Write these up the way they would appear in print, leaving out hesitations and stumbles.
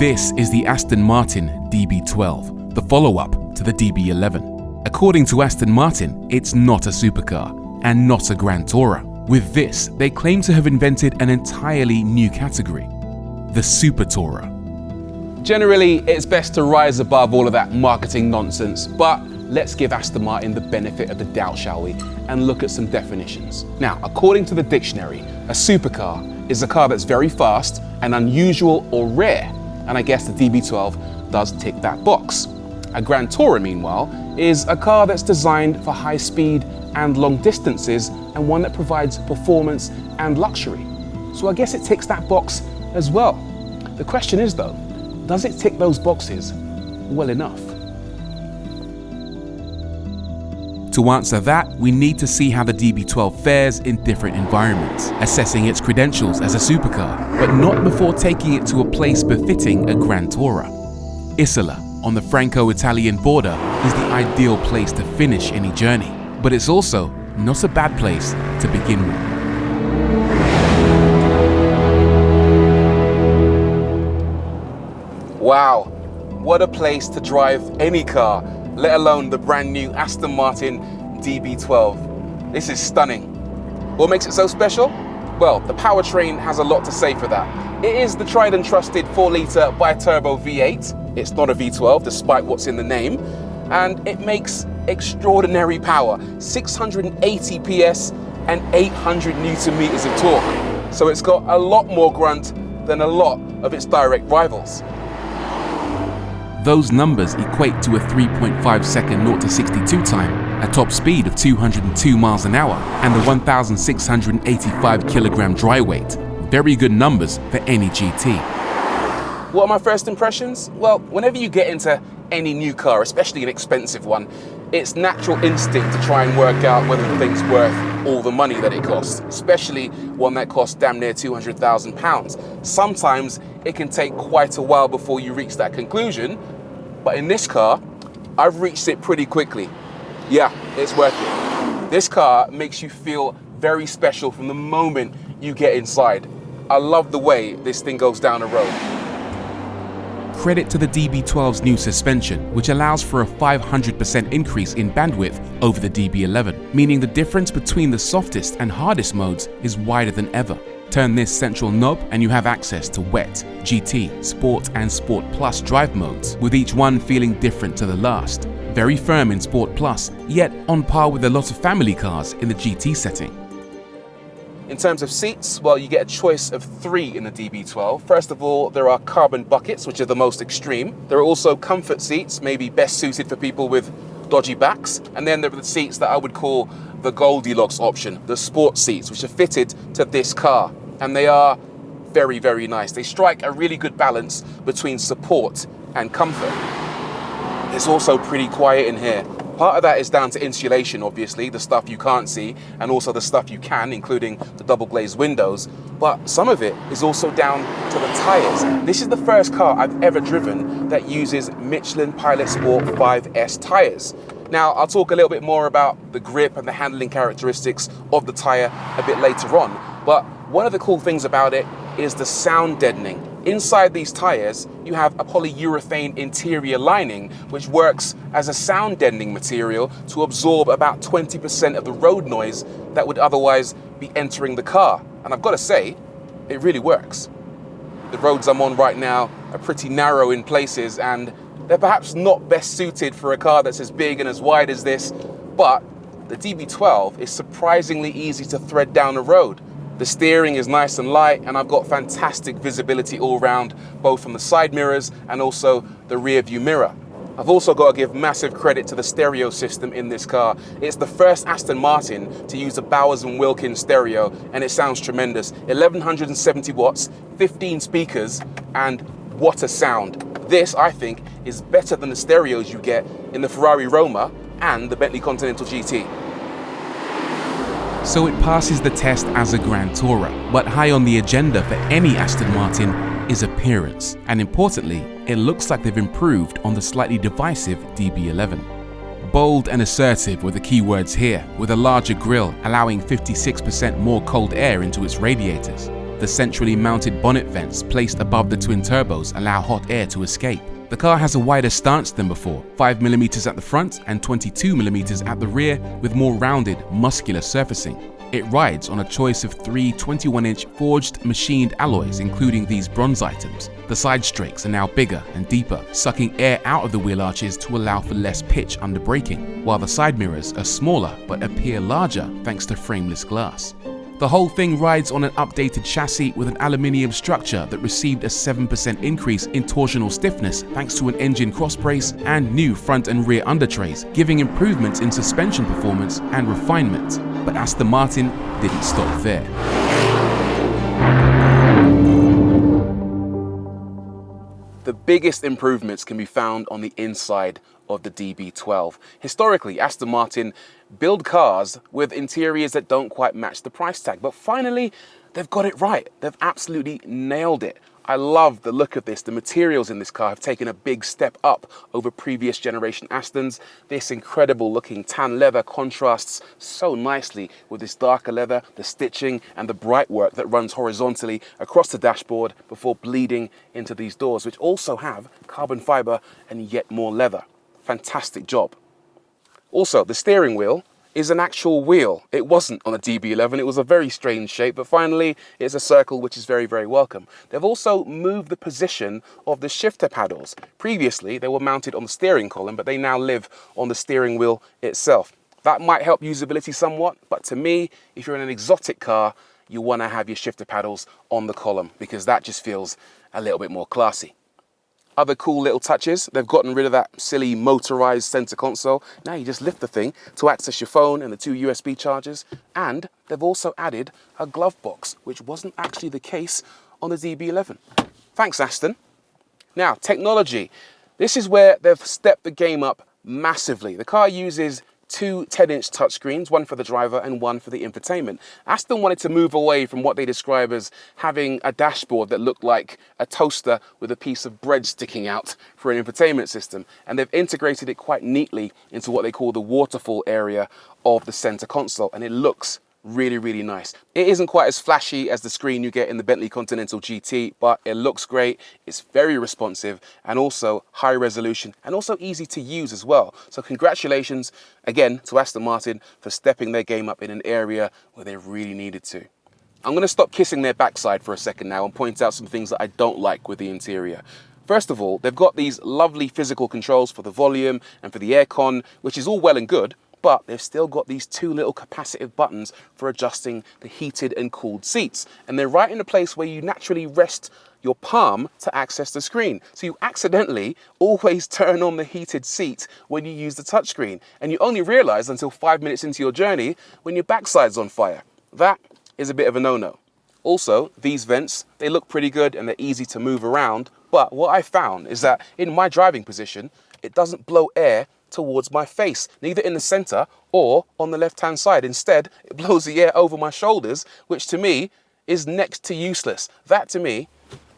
This is the Aston Martin DB12, the follow-up to the DB11. According to Aston Martin, it's not a supercar and not a Grand Tourer. With this, they claim to have invented an entirely new category, the Super Tourer. Generally, it's best to rise above all of that marketing nonsense, but let's give Aston Martin the benefit of the doubt, shall we, and look at some definitions. Now, according to the dictionary, a supercar is a car that's very fast and unusual or rare, and I guess the DB12 does tick that box. A Grand Tourer, meanwhile, is a car that's designed for high speed and long distances, and one that provides performance and luxury. So I guess it ticks that box as well. The question is though, does it tick those boxes well enough? To answer that, we need to see how the DB12 fares in different environments, assessing its credentials as a supercar, but not before taking it to a place befitting a Grand Tourer. Isola, on the Franco-Italian border, is the ideal place to finish any journey, but it's also not a bad place to begin with. Wow, what a place to drive any car, let alone the brand new Aston Martin DB12. This is stunning. What makes it so special? Well, the powertrain has a lot to say for that. It is the tried and trusted 4-litre bi-turbo V8. It's not a V12, despite what's in the name, and it makes extraordinary power, 680 PS and 800 Newton meters of torque. So it's got a lot more grunt than a lot of its direct rivals. Those numbers equate to a 3.5 second 0 to 62 time, a top speed of 202 miles an hour, and a 1,685 kilogram dry weight. Very good numbers for any GT. What are my first impressions? Well, whenever you get into any new car, especially an expensive one, it's natural instinct to try and work out whether the thing's worth all the money that it costs, especially one that costs damn near £200,000. Sometimes it can take quite a while before you reach that conclusion, but in this car, I've reached it pretty quickly. Yeah, it's worth it. This car makes you feel very special from the moment you get inside. I love the way this thing goes down the road. Credit to the DB12's new suspension, which allows for a 500% increase in bandwidth over the DB11, meaning the difference between the softest and hardest modes is wider than ever. Turn this central knob and you have access to Wet, GT, Sport and Sport Plus drive modes, with each one feeling different to the last. Very firm in Sport Plus, yet on par with a lot of family cars in the GT setting. In terms of seats, well, you get a choice of 3 in the DB12. First of all, there are carbon buckets, which are the most extreme. There are also comfort seats, maybe best suited for people with dodgy backs. And then there are the seats that I would call the Goldilocks option, the sport seats, which are fitted to this car. And they are very, very nice. They strike a really good balance between support and comfort. It's also pretty quiet in here. Part of that is down to insulation, obviously, the stuff you can't see, and also the stuff you can, including the double glazed windows. But some of it is also down to the tires. This is the first car I've ever driven that uses Michelin Pilot Sport 5S tires. Now, I'll talk a little bit more about the grip and the handling characteristics of the tire a bit later on. But one of the cool things about it is the sound deadening. Inside these tires, you have a polyurethane interior lining, which works as a sound deadening material to absorb about 20% of the road noise that would otherwise be entering the car. And I've got to say, it really works. The roads I'm on right now are pretty narrow in places, and they're perhaps not best suited for a car that's as big and as wide as this, but the DB12 is surprisingly easy to thread down the road. The steering is nice and light, and I've got fantastic visibility all around, both from the side mirrors and also the rear view mirror. I've also got to give massive credit to the stereo system in this car. It's the first Aston Martin to use a Bowers & Wilkins stereo, and it sounds tremendous. 1170 watts, 15 speakers, and what a sound. This, I think, is better than the stereos you get in the Ferrari Roma and the Bentley Continental GT. So it passes the test as a Grand Tourer, but high on the agenda for any Aston Martin is appearance. And importantly, it looks like they've improved on the slightly divisive DB11. Bold and assertive were the keywords here, with a larger grille allowing 56% more cold air into its radiators. The centrally mounted bonnet vents placed above the twin turbos allow hot air to escape. The car has a wider stance than before, 5mm at the front and 22mm at the rear, with more rounded, muscular surfacing. It rides on a choice of 3 21-inch forged machined alloys, including these bronze items. The side strakes are now bigger and deeper, sucking air out of the wheel arches to allow for less pitch under braking, while the side mirrors are smaller but appear larger thanks to frameless glass. The whole thing rides on an updated chassis with an aluminium structure that received a 7% increase in torsional stiffness thanks to an engine cross brace and new front and rear undertrays, giving improvements in suspension performance and refinement. But Aston Martin didn't stop there. The biggest improvements can be found on the inside of the DB12. Historically, Aston Martin build cars with interiors that don't quite match the price tag, but finally, they've got it right. They've absolutely nailed it. I love the look of this. The materials in this car have taken a big step up over previous generation Astons. This incredible looking tan leather contrasts so nicely with this darker leather, the stitching and the bright work that runs horizontally across the dashboard before bleeding into these doors, which also have carbon fiber and yet more leather. Fantastic job. Also, the steering wheel is an actual wheel. It wasn't on a DB11, it was a very strange shape, but finally it's a circle, which is very, very welcome. They've also moved the position of the shifter paddles. Previously, they were mounted on the steering column, but they now live on the steering wheel itself. That might help usability somewhat, but to me, if you're in an exotic car, you want to have your shifter paddles on the column because that just feels a little bit more classy. Other cool little touches, they've gotten rid of that silly motorized center console. Now you just lift the thing to access your phone and the 2 USB chargers. And they've also added a glove box, which wasn't actually the case on the DB11. Thanks, Aston. Now, technology. This is where they've stepped the game up massively. The car uses 2 10-inch touchscreens, one for the driver and one for the infotainment. Aston wanted to move away from what they describe as having a dashboard that looked like a toaster with a piece of bread sticking out for an infotainment system, and they've integrated it quite neatly into what they call the waterfall area of the center console, and it looks really, really nice. It isn't quite as flashy as the screen you get in the Bentley Continental GT, but it looks great. It's very responsive and also high resolution and also easy to use as well. So congratulations again to Aston Martin for stepping their game up in an area where they really needed to. I'm going to stop kissing their backside for a second now and point out some things that I don't like with the interior. First of all, they've got these lovely physical controls for the volume and for the aircon, which is all well and good, but they've still got these 2 little capacitive buttons for adjusting the heated and cooled seats. And they're right in a place where you naturally rest your palm to access the screen. So you accidentally always turn on the heated seat when you use the touchscreen. And you only realize until 5 minutes into your journey when your backside's on fire. That is a bit of a no-no. Also, these vents, they look pretty good and they're easy to move around. But what I found is that in my driving position, it doesn't blow air towards my face, neither in the center or on the left-hand side. Instead, it blows the air over my shoulders, which to me is next to useless. That to me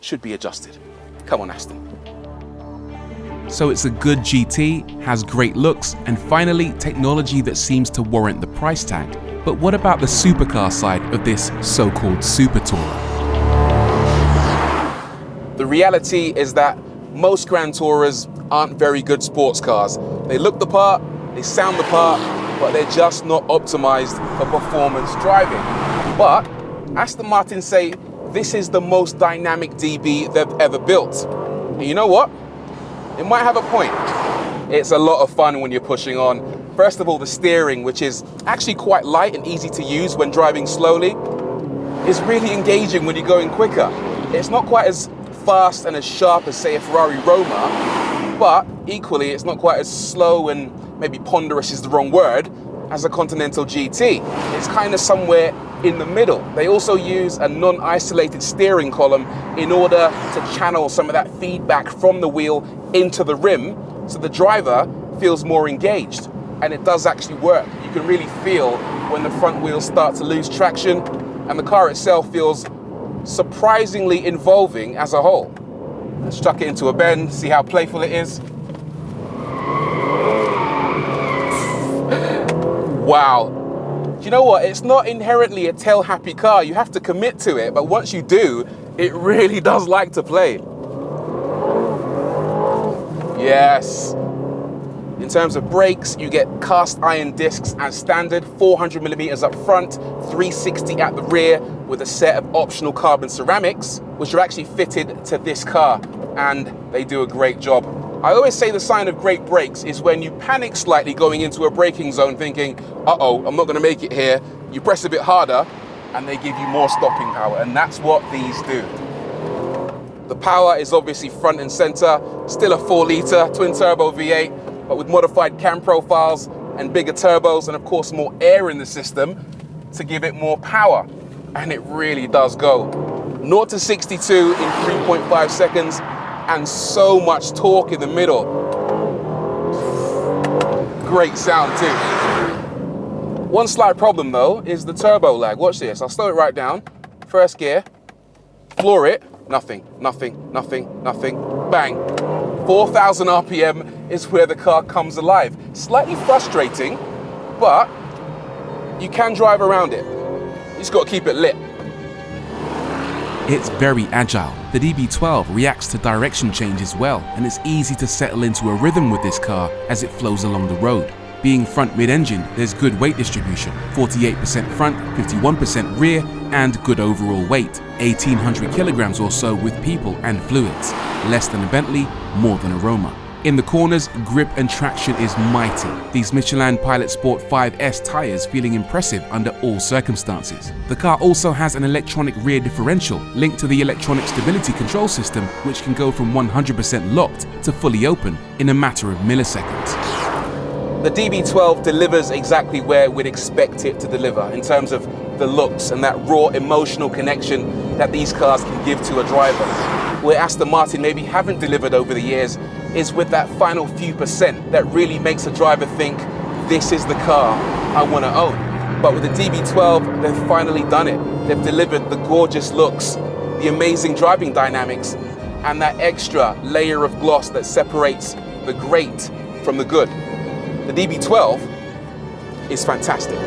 should be adjusted. Come on, Aston. So it's a good GT, has great looks, and finally technology that seems to warrant the price tag. But what about the supercar side of this so-called super tourer? The reality is that most Grand Tourers aren't very good sports cars. They look the part, they sound the part, but they're just not optimized for performance driving. But Aston Martin say this is the most dynamic DB they've ever built. And you know what? It might have a point. It's a lot of fun when you're pushing on. First of all, the steering, which is actually quite light and easy to use when driving slowly, is really engaging when you're going quicker. It's not quite as fast and as sharp as, say, a Ferrari Roma, but equally it's not quite as slow and maybe ponderous is the wrong word as a Continental GT. It's kind of somewhere in the middle. They also use a non-isolated steering column in order to channel some of that feedback from the wheel into the rim so the driver feels more engaged. And it does actually work. You can really feel when the front wheels start to lose traction, and the car itself feels surprisingly involving as a whole. Let's chuck it into a bend, see how playful it is. Wow, Do you know what? It's not inherently a tail-happy car. You have to commit to it, but once you do, it really does like to play. Yes. In terms of brakes, you get cast iron discs as standard, 400 millimeters up front, 360 at the rear, with a set of optional carbon ceramics, which are actually fitted to this car, and they do a great job. I always say the sign of great brakes is when you panic slightly going into a braking zone thinking, uh-oh, I'm not gonna make it here. You press a bit harder and they give you more stopping power, and that's what these do. The power is obviously front and center, still a 4-litre twin turbo V8, but with modified cam profiles and bigger turbos, and of course more air in the system to give it more power. And it really does go. 0 to 62 in 3.5 seconds, and so much torque in the middle. Great sound too. One slight problem though is the turbo lag. Watch this, I'll slow it right down. First gear, floor it, nothing, nothing, nothing, nothing, bang. 4,000 RPM is where the car comes alive. Slightly frustrating, but you can drive around it. You just got to keep it lit. It's very agile. The DB12 reacts to direction changes well, and it's easy to settle into a rhythm with this car as it flows along the road. Being front mid-engine, there's good weight distribution, 48% front, 51% rear, and good overall weight, 1,800 kilograms or so with people and fluids. Less than a Bentley, more than a Roma. In the corners, grip and traction is mighty. These Michelin Pilot Sport 5S tyres feeling impressive under all circumstances. The car also has an electronic rear differential linked to the electronic stability control system, which can go from 100% locked to fully open in a matter of milliseconds. The DB12 delivers exactly where we'd expect it to deliver in terms of the looks and that raw emotional connection that these cars can give to a driver. Where Aston Martin maybe haven't delivered over the years is with that final few percent that really makes a driver think, this is the car I want to own. But with the DB12, they've finally done it. They've delivered the gorgeous looks, the amazing driving dynamics, and that extra layer of gloss that separates the great from the good. The DB12 is fantastic.